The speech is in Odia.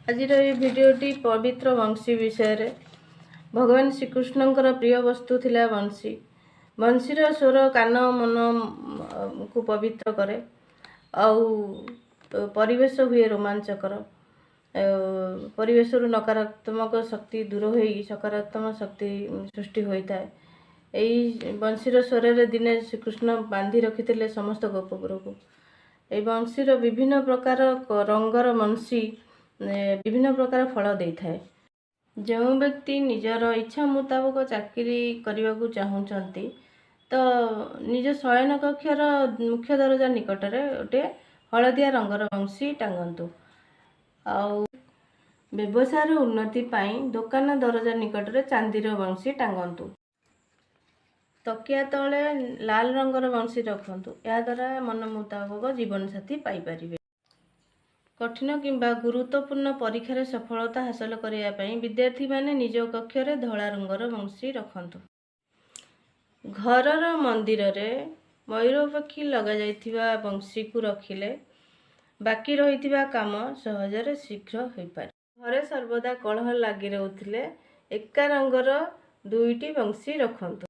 ଆଜିର ଏହି ଭିଡ଼ିଓଟି ପବିତ୍ର ବଂଶୀ ବିଷୟରେ। ଭଗବାନ ଶ୍ରୀକୃଷ୍ଣଙ୍କର ପ୍ରିୟ ବସ୍ତୁ ଥିଲା ବଂଶୀ। ବଂଶୀର ସ୍ୱର କାନ ମନକୁ ପବିତ୍ର କରେ ଆଉ ପରିବେଶ ହୁଏ ରୋମାଞ୍ଚକର। ପରିବେଶରୁ ନକାରାତ୍ମକ ଶକ୍ତି ଦୂର ହୋଇ ସକାରାତ୍ମକ ଶକ୍ତି ସୃଷ୍ଟି ହୋଇଥାଏ। ଏହି ବଂଶୀର ସ୍ୱରରେ ଦିନେ ଶ୍ରୀକୃଷ୍ଣ ବାନ୍ଧି ରଖିଥିଲେ ସମସ୍ତ ଗୋପପୁରକୁ। ଏହି ବଂଶୀର ବିଭିନ୍ନ ପ୍ରକାର ରଙ୍ଗର ବଂଶୀ ବିଭିନ୍ନ ପ୍ରକାର ଫଳ ଦେଇଥାଏ। ଯେଉଁ ବ୍ୟକ୍ତି ନିଜର ଇଚ୍ଛା ମୁତାବକ ଚାକିରି କରିବାକୁ ଚାହୁଁଛନ୍ତି ତ ନିଜ ଶୟନ କକ୍ଷର ମୁଖ୍ୟ ଦରଜା ନିକଟରେ ଗୋଟିଏ ହଳଦିଆ ରଙ୍ଗର ବଂଶୀ ଟାଙ୍ଗନ୍ତୁ। ଆଉ ବ୍ୟବସାୟର ଉନ୍ନତି ପାଇଁ ଦୋକାନ ଦରଜା ନିକଟରେ ଚାନ୍ଦିର ବଂଶୀ ଟାଙ୍ଗନ୍ତୁ। ତକିଆ ତଳେ ଲାଲ ରଙ୍ଗର ବଂଶୀ ରଖନ୍ତୁ। ଏହାଦ୍ୱାରା ମନ ମୁତାବକ ଜୀବନସାଥୀ ପାଇପାରିବେ। କଠିନ କିମ୍ବା ଗୁରୁତ୍ୱପୂର୍ଣ୍ଣ ପରୀକ୍ଷାରେ ସଫଳତା ହାସଲ କରିବା ପାଇଁ ବିଦ୍ୟାର୍ଥୀମାନେ ନିଜ କକ୍ଷରେ ଧଳା ରଙ୍ଗର ବଂଶୀ ରଖନ୍ତୁ। ଘରର ମନ୍ଦିରରେ ମୟୂରପକ୍ଷୀ ଲଗାଯାଇଥିବା ବଂଶୀକୁ ରଖିଲେ ବାକି ରହିଥିବା କାମ ସହଜରେ ଶୀଘ୍ର ହୋଇପାରେ। ଘରେ ସର୍ବଦା କଳହ ଲାଗି ରହୁଥିଲେ ଏକା ରଙ୍ଗର ଦୁଇଟି ବଂଶୀ ରଖନ୍ତୁ।